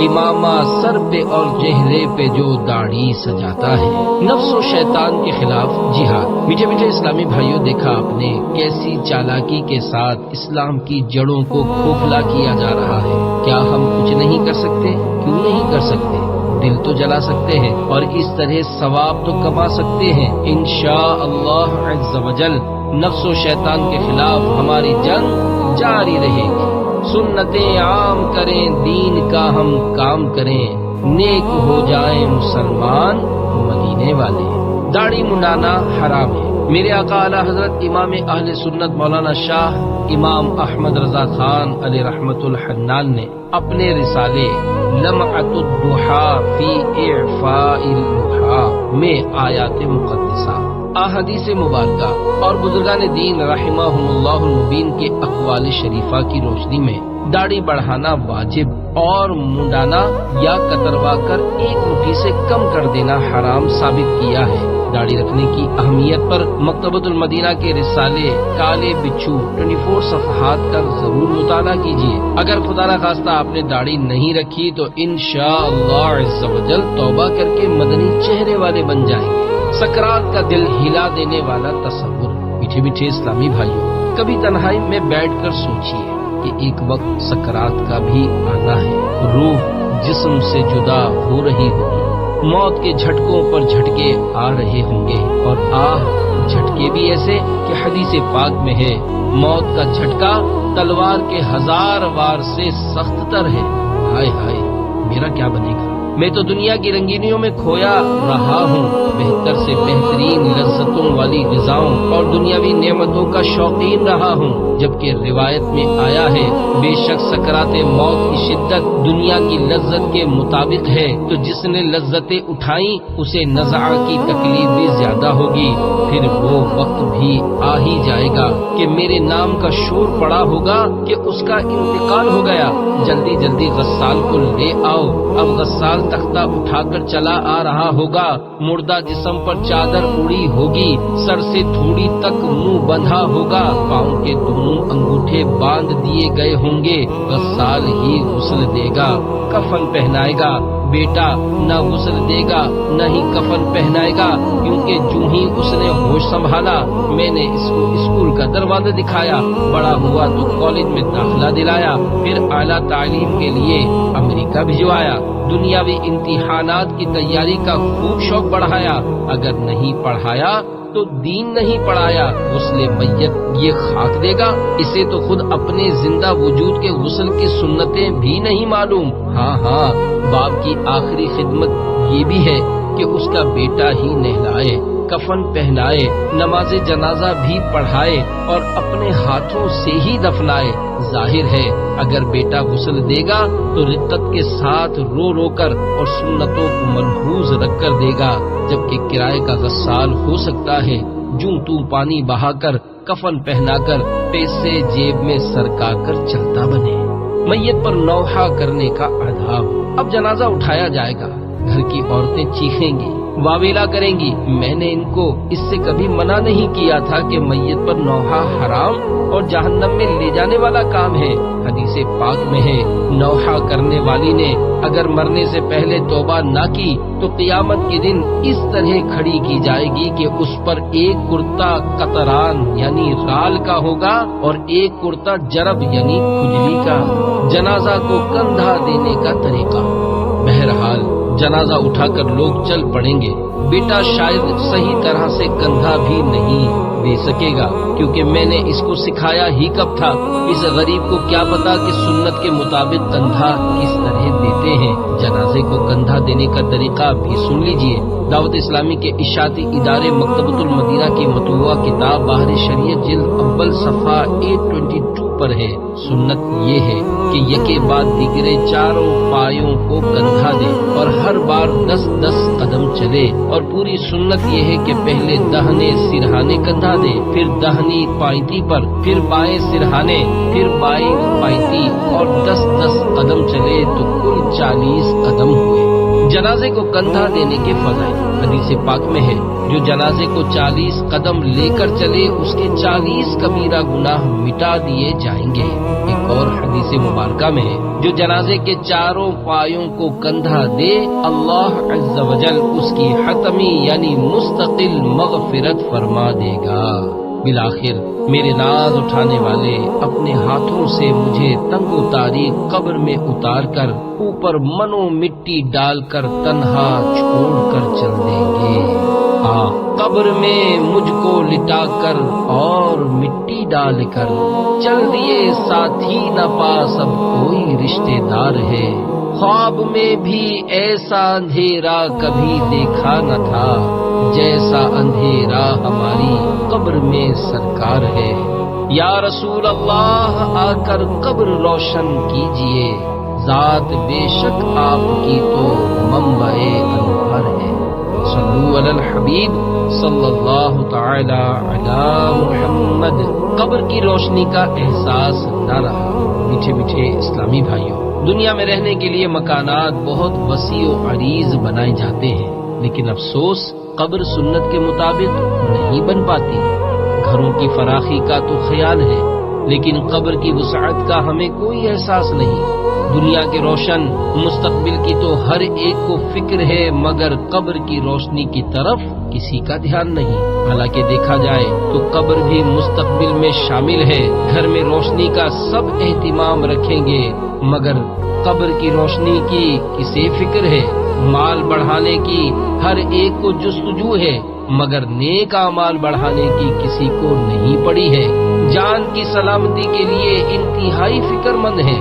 امامہ سر پہ اور چہرے پہ جو داڑھی سجاتا ہے۔ نفس و شیطان کے خلاف جہاد۔ میٹھے میٹھے اسلامی بھائیوں، دیکھا آپ نے کیسی چالاکی کے ساتھ اسلام کی جڑوں کو کھوکھلا کیا جا رہا ہے۔ کیا ہم کچھ نہیں کر سکتے؟ کیوں نہیں کر سکتے؟ دل تو جلا سکتے ہیں اور اس طرح ثواب تو کما سکتے ہیں۔ انشاءاللہ عز و جل نفس و شیطان کے خلاف ہماری جنگ جاری رہے گی۔ سنتیں عام کریں، دین کا ہم کام کریں، نیک ہو جائیں مسلمان مدینے والے۔ داڑھی منڈانا حرام ہے۔ میرے آقا اعلی حضرت امام اہل سنت مولانا شاہ امام احمد رضا خان علیہ رحمت الحنان نے اپنے رسالے لمعۃ الضحیٰ فی اعفاء الضحیٰ میں آیات مقدسہ، احادیث مبارکہ اور بزرگان دین رحمہم اللہ المبین کے اقوال شریفہ کی روشنی میں داڑھی بڑھانا واجب اور منڈانا یا کتروا کر ایک مٹھی سے کم کر دینا حرام ثابت کیا ہے۔ داڑھی رکھنے کی اہمیت پر مکتبۃ المدینہ کے رسالے کالے بچھو 24 صفحات کا ضرور مطالعہ کیجیے۔ اگر خدا نخواستہ آپ نے داڑھی نہیں رکھی تو انشاءاللہ عز و جل توبہ کر کے مدنی چہرے والے بن جائیں گے۔ سکرات کا دل ہلا دینے والا تصور۔ میٹھے میٹھے اسلامی بھائیوں، کبھی تنہائی میں بیٹھ کر سوچیے کہ ایک وقت سکرات کا بھی آنا ہے، روح جسم سے جدا ہو رہی ہوگی، موت کے جھٹکوں پر جھٹکے آ رہے ہوں گے، اور جھٹکے بھی ایسے کہ حدیث پاک میں ہے موت کا جھٹکا تلوار کے 1000 وار سے سخت تر ہے۔ ہائے ہائے، میرا کیا بنے گا؟ میں تو دنیا کی رنگینیوں میں کھویا رہا ہوں، بہتر سے بہترین لذتوں والی غذاؤں اور دنیاوی نعمتوں کا شوقین رہا ہوں، جبکہ روایت میں آیا ہے بے شک سکرات موت کی شدت دنیا کی لذت کے مطابق ہے، تو جس نے لذتیں اٹھائیں اسے نزع کی تکلیف بھی زیادہ ہوگی۔ پھر وہ وقت بھی آ ہی جائے گا کہ میرے نام کا شور پڑا ہوگا کہ اس کا انتقال ہو گیا، جلدی جلدی غسال کو لے آؤ۔ اب غسال تختہ اٹھا کر چلا آ رہا ہوگا، مردہ جسم پر چادر اڑی ہوگی، سر سے تھوڑی تک منہ بندھا ہوگا، پاؤں کے دونوں انگوٹھے باندھ دیے گئے ہوں گے، غسال ہی غسل دے گا، کفن پہنائے گا۔ بیٹا نہ غسل دے گا نہ ہی کفن پہنائے گا، کیونکہ جو ہی اس نے ہوش سنبھالا میں نے اس کو اسکول کا دروازہ دکھایا، بڑا ہوا تو کالج میں داخلہ دلایا، پھر اعلیٰ تعلیم کے لیے امریکہ امریکہ بھجوایا، دنیاوی امتحانات کی تیاری کا خوب شوق بڑھایا، اگر نہیں پڑھایا تو دین نہیں پڑھایا، غسل میت یہ خاک دے گا؟ اسے تو خود اپنے زندہ وجود کے غسل کی سنتیں بھی نہیں معلوم۔ ہاں باپ کی آخری خدمت یہ بھی ہے کہ اس کا بیٹا ہی نہلائے، کفن پہنائے، نماز جنازہ بھی پڑھائے اور اپنے ہاتھوں سے ہی دفنائے۔ ظاہر ہے اگر بیٹا غسل دے گا تو رقت کے ساتھ رو رو کر اور سنتوں کو ملحوظ رکھ کر دے گا، جبکہ کرائے کا غسال ہو سکتا ہے جوں توں پانی بہا کر، کفن پہنا کر، پیسے جیب میں سرکا کر چلتا بنے۔ میت پر نوحہ کرنے کا آداب۔ اب جنازہ اٹھایا جائے گا، گھر کی عورتیں چیخیں گی، واویلا کریں گی۔ میں نے ان کو اس سے کبھی منع نہیں کیا تھا کہ میت پر نوحہ حرام اور جہنم میں لے جانے والا کام ہے۔ حدیث پاک میں ہے، نوحہ کرنے والی نے اگر مرنے سے پہلے توبہ نہ کی تو قیامت کے دن اس طرح کھڑی کی جائے گی کہ اس پر ایک کرتا قطران یعنی رال کا ہوگا اور ایک کرتا جرب یعنی کھجلی کا۔ جنازہ کو کندھا دینے کا طریقہ۔ بہرحال جنازہ اٹھا کر لوگ چل پڑیں گے، بیٹا شاید صحیح طرح سے کندھا بھی نہیں دے سکے گا، کیونکہ میں نے اس کو سکھایا ہی کب تھا۔ اس غریب کو کیا پتا کہ سنت کے مطابق کندھا کس طرح دیتے ہیں۔ جنازے کو کندھا دینے کا طریقہ بھی سن لیجئے۔ دعوت اسلامی کے اشاعتی ادارے مکتبۃ المدینہ کی مطبوعہ کتاب بحر شریعت جلد اول صفحہ 822 پر ہے۔ سنت یہ ہے کہ یکے بعد دیگرے چاروں پایوں کو کندھا دے اور ہر بار 10-10 قدم چلے، اور پوری سنت یہ ہے کہ پہلے دہنے سرہانے کندھا دے، پھر دہنی پائنتی پر، پھر بائیں سرہانے، پھر بائیں پائنتی، اور 10-10 قدم چلے تو کل 40 قدم ہوئے۔ جنازے کو کندھا دینے کے فضائل۔ حدیث پاک میں ہے، جو جنازے کو 40 قدم لے کر چلے اس کے 40 کبیرہ گناہ مٹا دیے جائیں گے۔ ایک اور حدیث مبارکہ میں ہے، جو جنازے کے چاروں پایوں کو کندھا دے اللہ عز و جل اس کی حتمی یعنی مستقل مغفرت فرما دے گا۔ بالآخر میرے ناز اٹھانے والے اپنے ہاتھوں سے مجھے تنگ و تاریک قبر میں اتار کر اوپر منو مٹی ڈال کر تنہا چھوڑ کر چل دیں گے۔ قبر میں مجھ کو لٹا کر اور مٹی ڈال کر چل دیے ساتھی نہ پاس اب کوئی رشتے دار ہے۔ خواب میں بھی ایسا اندھیرا کبھی دیکھا نہ تھا، جیسا اندھیرا ہماری قبر میں سرکار ہے۔ یا رسول اللہ آ کر قبر روشن کیجئے، ذات بے شک آپ کی تو منبع انوار ہے۔ صلو علی الحبیب صلی اللہ تعالی علی محمد۔ قبر کی روشنی کا احساس نہ رہا۔ میٹھے میٹھے اسلامی بھائیوں، دنیا میں رہنے کے لیے مکانات بہت وسیع و عریض بنائے جاتے ہیں، لیکن افسوس قبر سنت کے مطابق نہیں بن پاتی۔ گھروں کی فراخی کا تو خیال ہے، لیکن قبر کی وسعت کا ہمیں کوئی احساس نہیں۔ دنیا کے روشن مستقبل کی تو ہر ایک کو فکر ہے، مگر قبر کی روشنی کی طرف کسی کا دھیان نہیں۔ حالانکہ دیکھا جائے تو قبر بھی مستقبل میں شامل ہے۔ گھر میں روشنی کا سب اہتمام رکھیں گے، مگر قبر کی روشنی کی کسے فکر ہے؟ مال بڑھانے کی ہر ایک کو جستجو ہے، مگر نیک اعمال بڑھانے کی کسی کو نہیں پڑی ہے۔ جان کی سلامتی کے لیے انتہائی فکر مند ہے،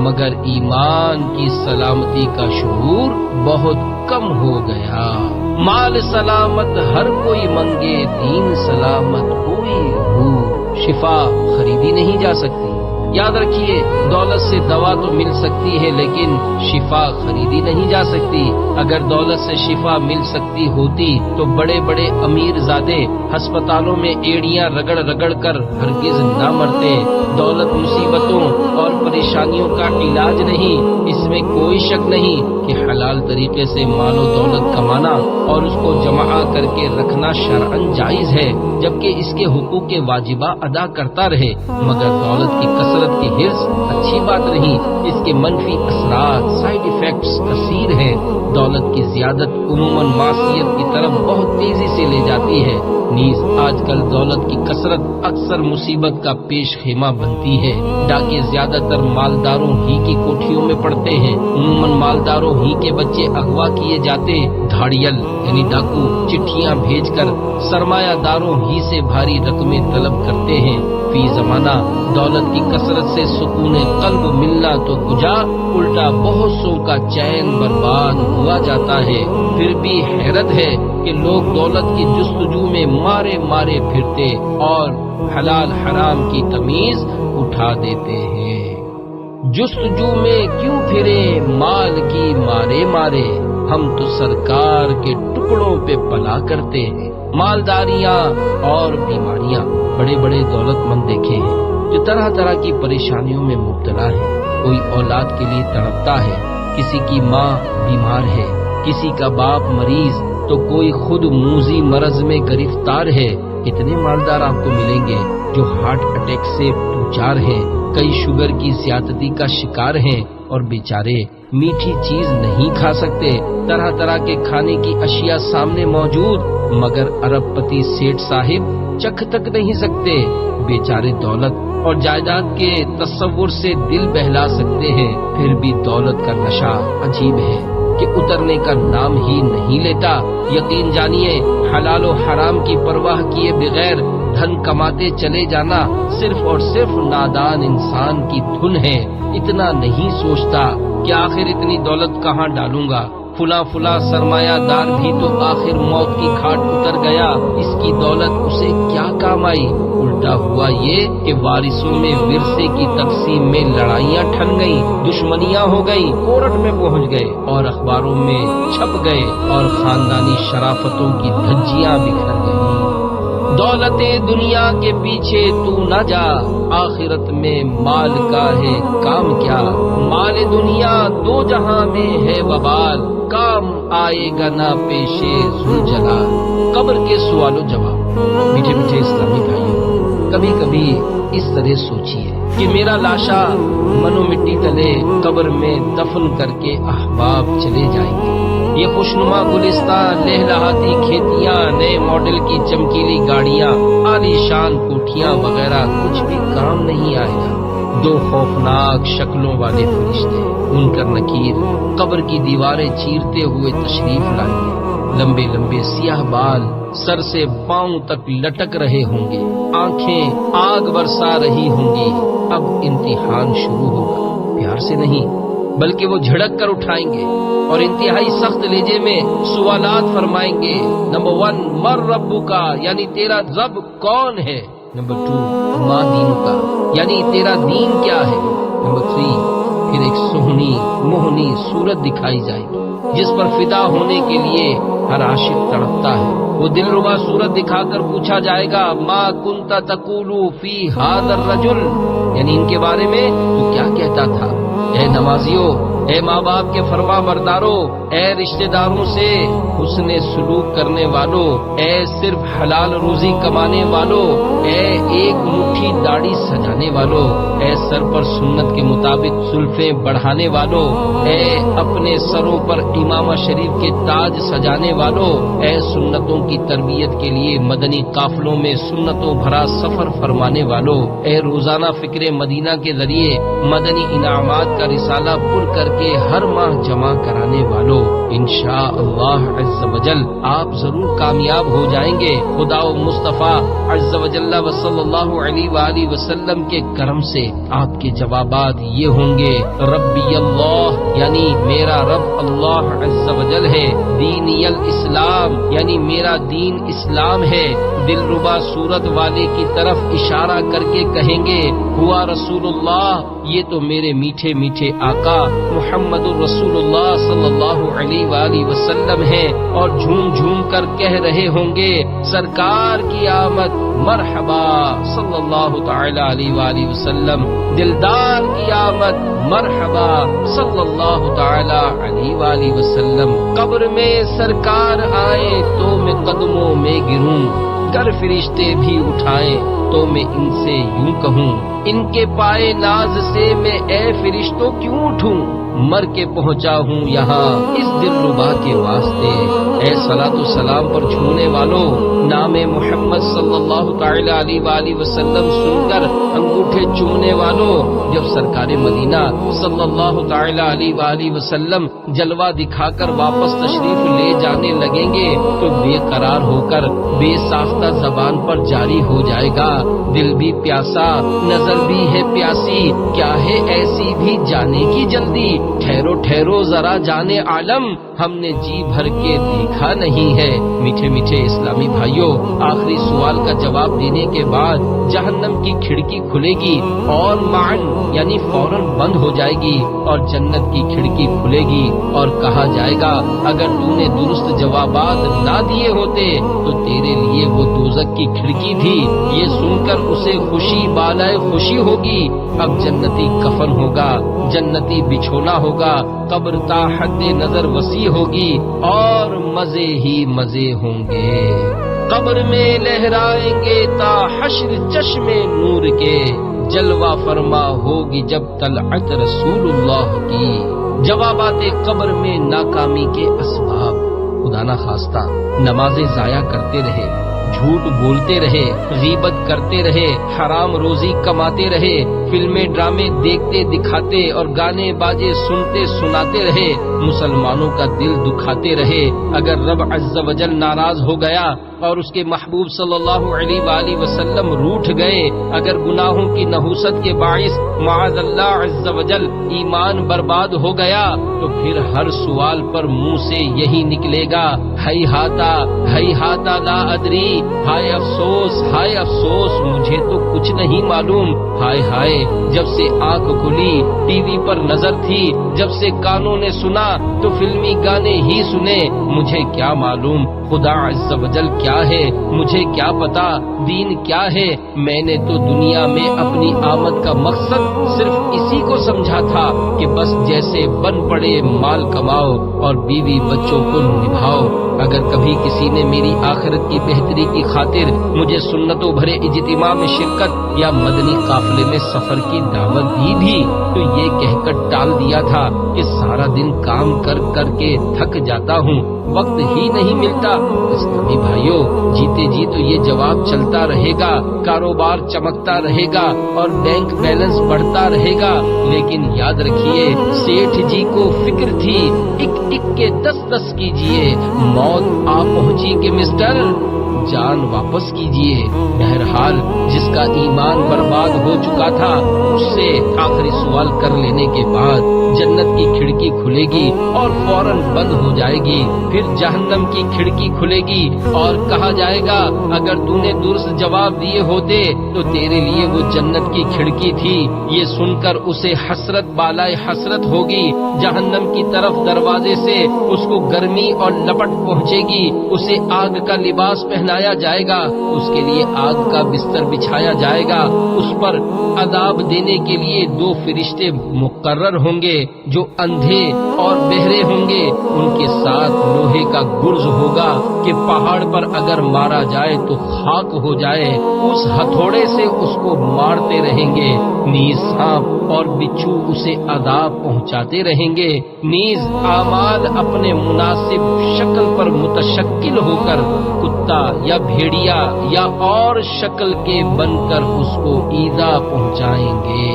مگر ایمان کی سلامتی کا شعور بہت کم ہو گیا۔ مال سلامت ہر کوئی منگے، دین سلامت کوئی ہو۔ شفا خریدی نہیں جا سکتی۔ یاد رکھیے، دولت سے دوا تو مل سکتی ہے، لیکن شفا خریدی نہیں جا سکتی۔ اگر دولت سے شفا مل سکتی ہوتی تو بڑے بڑے امیر زادے ہسپتالوں میں ایڑیاں رگڑ رگڑ کر ہرگز نہ مرتے۔ دولت مصیبتوں اور پریشانیوں کا علاج نہیں، اس میں کوئی شک نہیں کہ حلال طریقے سے مال و دولت کمانا اور اس کو جمع کر کے رکھنا شرعاً جائز ہے، جبکہ اس کے حقوق واجبہ ادا کرتا رہے، مگر دولت کی کثرت کثرت کی حرص اچھی بات نہیں، اس کے منفی اثرات سائیڈ ایفیکٹس کثیر ہیں۔ دولت کی زیادت عموماً معصیت کی طرف بہت تیزی سے لے جاتی ہے، نیز آج کل دولت کی کثرت اکثر مصیبت کا پیش خیمہ بنتی ہے۔ ڈاکے زیادہ تر مالداروں ہی کی کوٹھیوں میں پڑتے ہیں، عموماً مالداروں ہی کے بچے اغوا کیے جاتے، دھاڑیل یعنی ڈاکو چٹھیاں بھیج کر سرمایہ داروں ہی سے بھاری رقمیں طلب کرتے ہیں۔ فی زمانہ دولت کی کثرت سے سکون قلب ملنا تو کجا، الٹا بہت سو کا چین برباد ہوا جاتا ہے۔ پھر بھی حیرت ہے کہ لوگ دولت کی جستجو میں مارے مارے پھرتے اور حلال حرام کی تمیز اٹھا دیتے ہیں۔ جستجو میں کیوں پھرے مال کی مارے مارے، ہم تو سرکار کے ٹکڑوں پہ پلا کرتے ہیں۔ مالداریاں اور بیماریاں، بڑے بڑے دولت مند دیکھے ہیں جو طرح طرح کی پریشانیوں میں مبتلا ہے۔ کوئی اولاد کے لیے تڑپتا ہے، کسی کی ماں بیمار ہے، کسی کا باپ مریض، تو کوئی خود موذی مرض میں گرفتار ہے۔ اتنے مالدار آپ کو ملیں گے جو ہارٹ اٹیک سے دوچار ہیں، کئی شوگر کی زیادتی کا شکار ہیں اور بیچارے میٹھی چیز نہیں کھا سکتے۔ طرح طرح کے کھانے کی اشیاء سامنے موجود، مگر ارب پتی سیٹھ صاحب چکھ تک نہیں سکتے۔ بیچارے دولت اور جائیداد کے تصور سے دل بہلا سکتے ہیں، پھر بھی دولت کا نشہ عجیب ہے کہ اترنے کا نام ہی نہیں لیتا۔ یقین جانیے، حلال و حرام کی پرواہ کیے بغیر دھن کماتے چلے جانا صرف اور صرف نادان انسان کی دھن ہے۔ اتنا نہیں سوچتا کہ آخر اتنی دولت کہاں ڈالوں گا، فلاں سرمایہ دار بھی تو آخر موت کی گھاٹ اتر گیا، اس کی دولت اسے کیا کام آئی۔ الٹا ہوا یہ کہ وارثوں میں ورثے کی تقسیم میں لڑائیاں ٹھن گئیں، دشمنیاں ہو گئیں، کورٹ میں پہنچ گئے اور اخباروں میں چھپ گئے اور خاندانی شرافتوں کی دھجیاں بکھر گئیں۔ دولت دنیا کے پیچھے تو نہ جا، آخرت میں مال کا ہے کام کیا۔ مال دنیا دو جہاں میں ہے وبال، کام آئے گا نہ پیشے ذوالجلال۔ قبر کے سوال و جواب۔ میٹھے میٹھے اسلامی بھائیوں، کبھی کبھی اس طرح سوچیے کہ میرا لاشا منو مٹی تلے قبر میں دفن کر کے احباب چلے جائیں گے۔ یہ خوشنما گلستان، لہلہاتی کھیتیاں، نئے ماڈل کی چمکیلی گاڑیاں، عالی شان کوٹھیاں وغیرہ کچھ بھی کام نہیں آئے گا۔ دو خوفناک شکلوں والے فرشتے منکر نکیر قبر کی دیواریں چیرتے ہوئے تشریف لائیں گے۔ لمبے لمبے سیاہ بال سر سے پاؤں تک لٹک رہے ہوں گے، آنکھیں آگ برسا رہی ہوں گی۔ اب امتحان شروع ہوگا، پیار سے نہیں بلکہ وہ جھڑک کر اٹھائیں گے اور انتہائی سخت لہجے میں سوالات فرمائیں گے۔ نمبر 1، مر ربو کا یعنی تیرا رب کون ہے۔ نمبر 2، ماں دینو کا یعنی تیرا دین کیا ہے۔ نمبر 3، پھر ایک سہنی موہنی صورت دکھائی جائے گی جس پر فدا ہونے کے لیے ہر عاشق تڑپتا ہے۔ وہ دلربا صورت دکھا کر پوچھا جائے گا، ما کنت تقول فی ھذا الرجل، یعنی ان کے بارے میں تو کیا کہتا تھا۔ اے نمازیوں، اے ماں باپ کے فرما برداروں، اے رشتہ داروں سے حسن سلوک کرنے والوں، اے صرف حلال روزی کمانے والوں، اے ایک مٹھی داڑھی سجانے والوں، اے سر پر سنت کے مطابق زلفیں بڑھانے والوں، اے اپنے سروں پر امامہ شریف کے تاج سجانے والوں، اے سنتوں کی تربیت کے لیے مدنی قافلوں میں سنتوں بھرا سفر فرمانے والوں، اے روزانہ فکر مدینہ کے ذریعے مدنی انعامات کا رسالہ پر کر کے ہر ماہ جمع کرانے والوں، انشاءاللہ عز و جل آپ ضرور کامیاب ہو جائیں گے۔ خدا و مصطفیٰ عز و جل و صلی اللہ علیہ وآلہ وسلم کے کرم سے آپ کے جوابات یہ ہوں گے، ربی اللہ یعنی میرا رب اللہ عز و جل ہے، دینی الاسلام یعنی میرا دین اسلام ہے۔ دلربا صورت والے کی طرف اشارہ کر کے کہیں گے، ہوا رسول اللہ، یہ تو میرے میٹھے میٹھے آقا محمد الرسول اللہ صلی اللہ علیہ وآلہ وسلم ہے، اور جھوم جھوم کر کہہ رہے ہوں گے، سرکار کی آمد مرحبا صلی اللہ تعالی علیہ وآلہ وسلم، دلدار کی آمد مرحبا صلی اللہ تعالی علیہ وآلہ وسلم۔ قبر میں سرکار آئے تو میں قدموں میں گروں، اگر فرشتے بھی اٹھائیں تو میں ان سے یوں کہوں، ان کے پائے ناز سے میں اے فرشتوں کیوں اٹھوں؟ مر کے پہنچا ہوں یہاں اس دل ربا کے واسطے۔ اے صلاۃ و سلام پر چھونے والوں، نام محمد صلی اللہ تعالی علیہ وآلہ وسلم سن کر انگوٹھے چومنے والوں، جب سرکار مدینہ صلی اللہ تعالی علیہ وآلہ وسلم جلوہ دکھا کر واپس تشریف لے جانے لگیں گے تو بے قرار ہو کر بے ساختہ زبان پر جاری ہو جائے گا، دل بھی پیاسا، نظر بھی ہے پیاسی، کیا ہے ایسی بھی جانے کی جلدی؟ ٹھہرو ٹھہرو ذرا جانے عالم، ہم نے جی بھر کے دیکھا نہیں ہے۔ میٹھے میٹھے اسلامی بھائیوں، آخری سوال کا جواب دینے کے بعد جہنم کی کھڑکی کھلے گی اور معن یعنی فوراً بند ہو جائے گی، اور جنت کی کھڑکی کھلے گی اور کہا جائے گا اگر تو نے درست جوابات نہ دیے ہوتے تو تیرے لیے وہ دوزخ کی کھڑکی تھی۔ یہ سن کر اسے خوشی بالائے خوشی ہوگی، اب جنتی کفن ہوگا، جنتی بچھونا ہوگا، قبر تا حد نظر وسیع ہوگی اور مزے ہی مزے ہوں گے۔ قبر میں لہرائیں گے تا حشر چشم نور کے، جلوہ فرما ہوگی جب طلعت رسول اللہ کی۔ جوابات قبر میں ناکامی کے اسباب، خدا نہ خواستہ نمازیں ضائع کرتے رہے، جھوٹ بولتے رہے، غیبت کرتے رہے، حرام روزی کماتے رہے، فلمیں ڈرامے دیکھتے دکھاتے اور گانے باجے سنتے سناتے رہے، مسلمانوں کا دل دکھاتے رہے، اگر رب عز و جل ناراض ہو گیا اور اس کے محبوب صلی اللہ علیہ وآلہ وسلم روٹھ گئے، اگر گناہوں کی نحوست کے باعث معاذ اللہ عز و جل ایمان برباد ہو گیا تو پھر ہر سوال پر منہ سے یہی نکلے گا ہی ہاتا لا ادری، ہائے افسوس مجھے تو کچھ نہیں معلوم، ہائے جب سے آنکھ کھلی ٹی وی پر نظر تھی، جب سے کانوں نے سنا تو فلمی گانے ہی سنے، مجھے کیا معلوم خدا عز و جل کیا ہے، مجھے کیا پتا دین کیا ہے۔ میں نے تو دنیا میں اپنی آمد کا مقصد صرف اسی کو سمجھا تھا کہ بس جیسے بن پڑے مال کماؤ اور بیوی بچوں کو نبھاؤ۔ اگر کبھی کسی نے میری آخرت کی بہتری کی خاطر مجھے سنتوں بھرے اجتماع میں شرکت یا مدنی قافلے میں سفر کی دعوت دی بھی تو یہ کہہ کر ٹال دیا تھا کہ سارا دن کام کر کر کے تھک جاتا ہوں، وقت ہی نہیں ملتا۔ اسلامی بھائیوں، جیتے جی تو یہ جواب چلتا رہے گا، کاروبار چمکتا رہے گا اور بینک بیلنس بڑھتا رہے گا، لیکن یاد رکھیے سیٹھ جی کو فکر تھی ایک ایک کے 10 کیجئے، موت آ پہنچی کہ مسٹر جان واپس کیجئے۔ بہرحال جس کا ایمان برباد ہو چکا تھا اس سے آخری سوال کر لینے کے بعد جنت کی کھڑکی کھلے گی اور فوراً بند ہو جائے گی، پھر جہنم کی کھڑکی کھلے گی اور کہا جائے گا اگر تو نے درست جواب دیے ہوتے تو تیرے لیے وہ جنت کی کھڑکی تھی۔ یہ سن کر اسے حسرت بالائے حسرت ہوگی، جہنم کی طرف دروازے سے اس کو گرمی اور لپٹ پہنچے گی، اسے آگ کا لباس پہنایا جائے گا، اس کے لیے آگ کا بستر بچھایا جائے گا، اس پر عذاب دینے کے لیے 2 فرشتے مقرر ہوں گے جو اندھے اور بہرے ہوں گے، ان کے ساتھ لوہے کا گرز ہوگا کہ پہاڑ پر اگر مارا جائے تو خاک ہو جائے، اس ہتھوڑے سے اس کو مارتے رہیں گے، نیز سانپ اور بچھو اسے عذاب پہنچاتے رہیں گے، نیز اعمال اپنے مناسب شکل پر متشکل ہو کر کتا یا بھیڑیا یا اور شکل کے بن کر اس کو ایذا پہنچائیں گے۔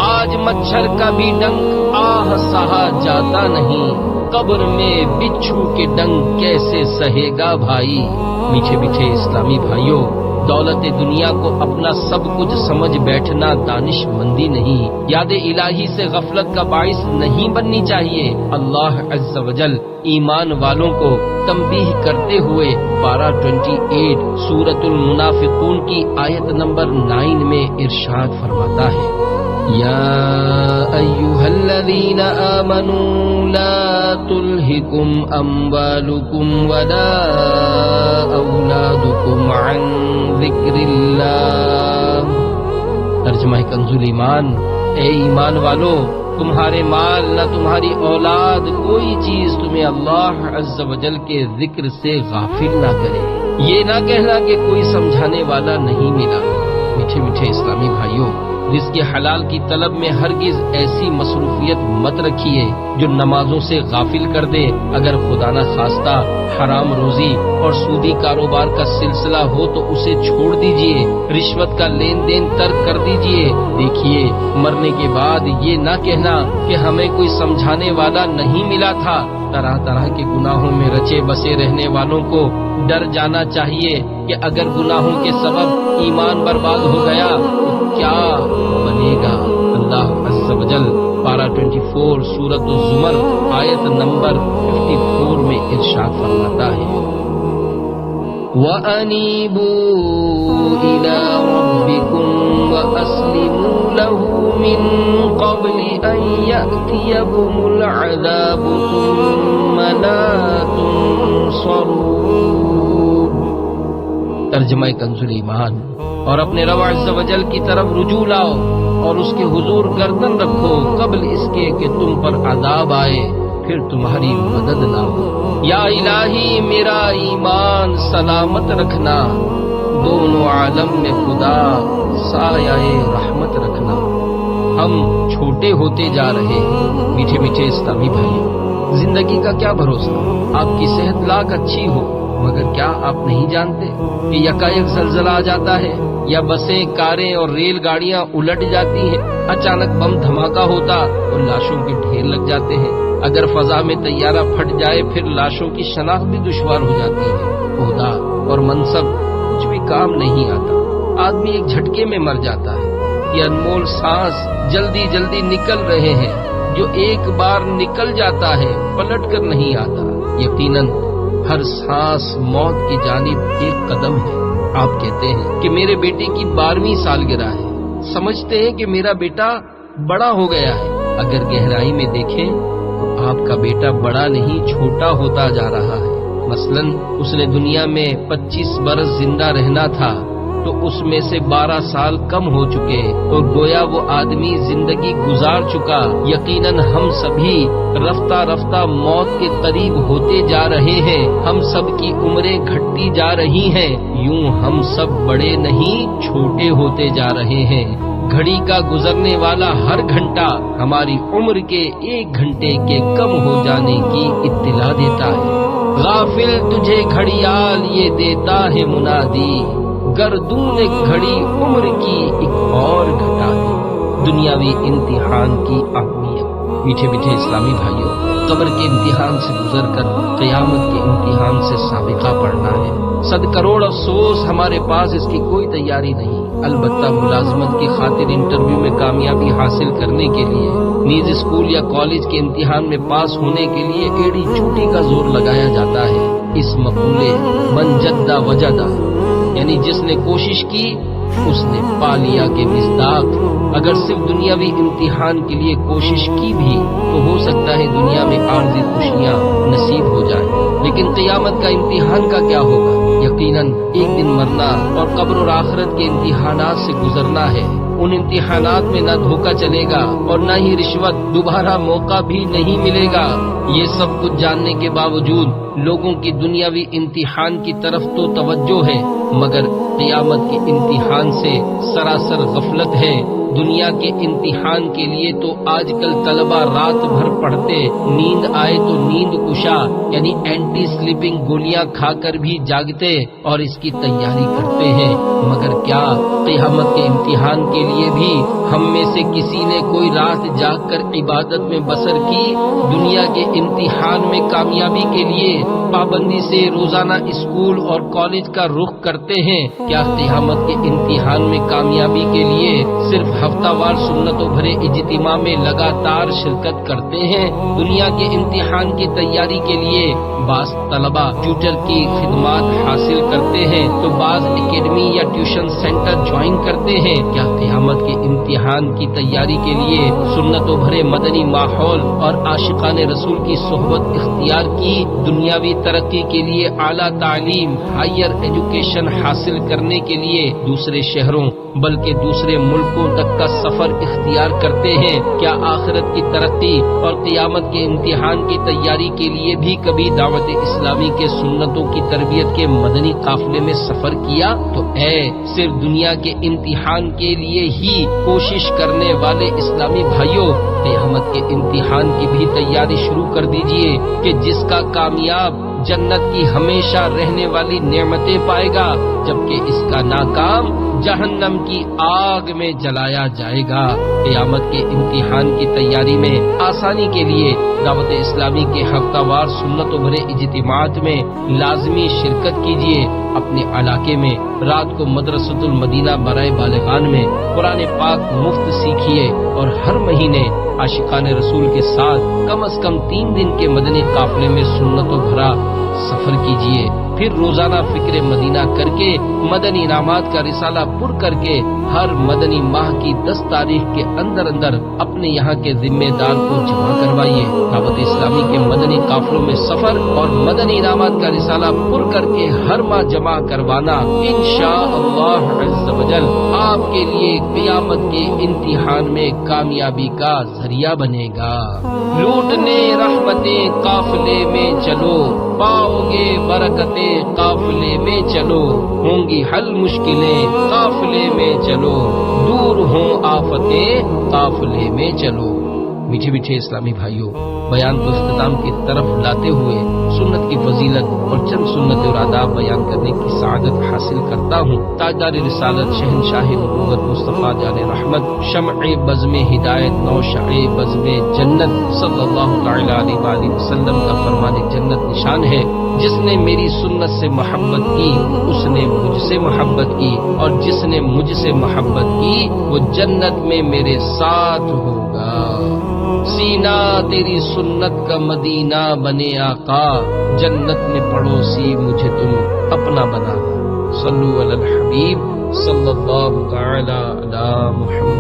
آج مچھر کا بھی ڈنک آہ سہا جاتا نہیں، قبر میں بچھو کے ڈنک کیسے سہے گا بھائی۔ میٹھے میٹھے اسلامی بھائیوں، دولت دنیا کو اپنا سب کچھ سمجھ بیٹھنا دانش مندی نہیں، یاد الہی سے غفلت کا باعث نہیں بننی چاہیے۔ اللہ عز و جل ایمان والوں کو تنبیہ کرتے ہوئے 12:28 سورۃ المنافقون کی آیت نمبر 9 میں ارشاد فرماتا ہے، یا ایھا الذین آمنوا لا تلہکم اموالکم ولا اولادکم عن ذکر اللہ۔ ترجمہ کنز ایمان، اے ایمان والو، تمہارے مال نہ تمہاری اولاد کوئی چیز تمہیں اللہ عز و جل کے ذکر سے غافل نہ کرے۔ یہ نہ کہنا کہ کوئی سمجھانے والا نہیں ملا۔ میٹھے میٹھے اسلامی بھائیوں، رزق حلال کی طلب میں ہرگز ایسی مصروفیت مت رکھیے جو نمازوں سے غافل کر دے۔ اگر خدا نہ خواستہ حرام روزی اور سودی کاروبار کا سلسلہ ہو تو اسے چھوڑ دیجئے، رشوت کا لین دین ترک کر دیجئے۔ دیکھیے، مرنے کے بعد یہ نہ کہنا کہ ہمیں کوئی سمجھانے والا نہیں ملا تھا۔ طرح طرح کے گناہوں میں رچے بسے رہنے والوں کو ڈر جانا چاہیے کہ اگر گناہوں کے سبب ایمان برباد ہو گیا تو کیا بنے گا۔ اللہ عز و جل پارہ 24 سورۃ الزمر آیت نمبر 54 میں ارشاد فرماتا ہے، وَأَنِيبُوا إِلَىٰ رَبِّكُمْ وَأَسْلِمُوا لَهُ مِن قَبْلِ أَن يَأْتِيَكُمُ الْعَذَابُ ثُمَّ لَا تُنصَرُونَ۔ ترجمہ کنز ایمان، اور اپنے رب عز و جل کی طرف رجوع لاؤ اور اس کے حضور گردن رکھو قبل اس کے کہ تم پر عذاب آئے پھر تمہاری مدد نہ ہو۔ یا الہی میرا ایمان سلامت رکھنا، دونوں عالم میں خدا سایہ رحمت رکھنا۔ ہم چھوٹے ہوتے جا رہے ہیں۔ میٹھے میٹھے اسلامی بھائیوں، زندگی کا کیا بھروسہ؟ آپ کی صحت لاکھ اچھی ہو مگر کیا آپ نہیں جانتے کہ یکایک زلزلہ آ جاتا ہے، یا بسیں، کاریں اور ریل گاڑیاں الٹ جاتی ہیں، اچانک بم دھماکہ ہوتا اور لاشوں کے ڈھیر لگ جاتے ہیں۔ اگر فضا میں طیارہ پھٹ جائے پھر لاشوں کی شناخت بھی دشوار ہو جاتی ہے۔ عہدہ اور منصب کچھ بھی کام نہیں آتا، آدمی ایک جھٹکے میں مر جاتا ہے۔ یہ انمول سانس جلدی جلدی نکل رہے ہیں، جو ایک بار نکل جاتا ہے پلٹ کر نہیں آتا۔ یقیناً ہر سانس موت کی جانب ایک قدم ہے۔ آپ کہتے ہیں کہ میرے بیٹے کی 12ویں سالگرہ ہے، سمجھتے ہیں کہ میرا بیٹا بڑا ہو گیا ہے۔ اگر گہرائی میں دیکھیں تو آپ کا بیٹا بڑا نہیں چھوٹا ہوتا جا رہا ہے۔ مثلاً اس نے دنیا میں 25 برس زندہ رہنا تھا تو اس میں سے 12 سال کم ہو چکے اور گویا وہ آدمی زندگی گزار چکا۔ یقیناً ہم سبھی رفتہ رفتہ موت کے قریب ہوتے جا رہے ہیں، ہم سب کی عمریں گھٹتی جا رہی ہیں، یوں ہم سب بڑے نہیں چھوٹے ہوتے جا رہے ہیں۔ گھڑی کا گزرنے والا ہر گھنٹہ ہماری عمر کے 1 گھنٹے کے کم ہو جانے کی اطلاع دیتا ہے۔ غافل تجھے گھڑیال یہ دیتا ہے منادی، گردون گھڑی عمر کی ایک اور گھٹا دی۔ دنیاوی امتحان کی اہمیت۔ میٹھے میٹھے اسلامی بھائیوں، قبر کے امتحان سے گزر کر قیامت کے امتحان سے سابقہ پڑھنا ہے۔ 100 کروڑ افسوس ہمارے پاس اس کی کوئی تیاری نہیں۔ البتہ ملازمت کی خاطر انٹرویو میں کامیابی حاصل کرنے کے لیے، نیز اسکول یا کالج کے امتحان میں پاس ہونے کے لیے ایڑی چوٹی کا زور لگایا جاتا ہے۔ اس مقولے من جدہ وجدہ، یعنی جس نے کوشش کی اس نے پا لیا کے مصداق۔ اگر صرف دنیاوی امتحان کے لیے کوشش کی بھی تو ہو سکتا ہے دنیا میں عارضی خوشیاں نصیب ہو جائیں، لیکن قیامت کا امتحان کا کیا ہوگا؟ یقیناً ایک دن مرنا اور قبر اور آخرت کے امتحانات سے گزرنا ہے۔ ان امتحانات میں نہ دھوکہ چلے گا اور نہ ہی رشوت، دوبارہ موقع بھی نہیں ملے گا۔ یہ سب کچھ جاننے کے باوجود لوگوں کی دنیاوی امتحان کی طرف تو توجہ ہے مگر قیامت کے امتحان سے سراسر غفلت ہے۔ دنیا کے امتحان کے لیے تو آج کل طلبہ رات بھر پڑھتے، نیند آئے تو نیند کشا یعنی اینٹی سلیپنگ گولیاں کھا کر بھی جاگتے اور اس کی تیاری کرتے ہیں، مگر کیا قیامت کے امتحان کے لیے بھی ہم میں سے کسی نے کوئی رات جاگ کر عبادت میں بسر کی؟ دنیا کے امتحان میں کامیابی کے لیے پابندی سے روزانہ اسکول اور کالج کا رخ کرتے ہیں، کیا قیامت کے امتحان میں کامیابی کے لیے صرف ہفتہ وار سنتوں بھرے اجتماع میں لگاتار شرکت کرتے ہیں؟ دنیا کے امتحان کی تیاری کے لیے بعض طلبہ ٹیوٹر کی خدمات حاصل کرتے ہیں تو بعض اکیڈمی یا ٹیوشن سینٹر جوائن کرتے ہیں۔ کیا قیامت کے امتحان کی تیاری کے لیے سنتوں بھرے مدنی ماحول اور عاشقان رسول کی صحبت اختیار کی؟ دنیاوی ترقی کے لیے اعلیٰ تعلیم، ہائر ایجوکیشن حاصل کرنے کے لیے دوسرے شہروں بلکہ دوسرے ملکوں تک کا سفر اختیار کرتے ہیں؟ کیا آخرت کی ترقی اور قیامت کے امتحان کی تیاری کے لیے بھی کبھی دعوت اسلامی کے سنتوں کی تربیت کے مدنی قافلے میں سفر کیا؟ تو صرف دنیا کے امتحان کے لیے ہی کوشش کرنے والے اسلامی بھائیوں، قیامت کے امتحان کی بھی تیاری شروع کر دیجئے کہ جس کا کامیاب جنت کی ہمیشہ رہنے والی نعمتیں پائے گا، جبکہ اس کا ناکام جہنم کی آگ میں جلایا جائے گا۔ قیامت کے امتحان کی تیاری میں آسانی کے لیے دعوت اسلامی کے ہفتہ وار سنت و بھرے اجتماعات میں لازمی شرکت کیجیے۔ اپنے علاقے میں رات کو مدرسۃ المدینہ برائے بالغان میں قرآن پاک مفت سیکھیے، اور ہر مہینے عاشقان رسول کے ساتھ کم از کم 3 دن کے مدنی قافلے میں سنت و بھرا سفر کیجیے۔ پھر روزانہ فکر مدینہ کر کے مدنی انعامات کا رسالہ پر کر کے ہر مدنی ماہ کی 10 تاریخ کے اندر اپنے یہاں کے ذمہ دار کو جمع کروائیے۔ دعوت اسلامی کے مدنی قافلوں میں سفر اور مدنی انعامات کا رسالہ پر کر کے ہر ماہ جمع کروانا انشاءاللہ عز و جل آپ کے لیے قیامت کے امتحان میں کامیابی کا ذریعہ بنے گا۔ لوٹنے رحمتیں قافلے میں چلو، پاؤ گے برکتیں قافلے میں چلو، ہوں گی حل مشکلیں قافلے میں چلو، دور ہوں آفتیں قافلے میں چلو۔ میٹھے میٹھے اسلامی بھائیوں، بیان کو اختتام کی طرف لاتے ہوئے سنت کی فضیلت اور چند سنت اور آداب بیان کرنے کی سعادت حاصل کرتا ہوں۔ تاجدار رسالت شہنشاہ نبوت مصطفیٰ جان رحمت، شمع بزم ہدایت، نوشع بزم جنت صلی اللہ تعالی علیہ وآلہ وسلم کا فرمان جنت نشان ہے، جس نے میری سنت سے محبت کی اس نے مجھ سے محبت کی، اور جس نے مجھ سے محبت کی وہ جنت میں میرے ساتھ ہوگا۔ سینہ تیری سنت کا مدینہ بنے آقا، جنت میں پڑوسی مجھے تم اپنا بنا۔ صلو علی الحبیب صلی اللہ تعالی علی محمد۔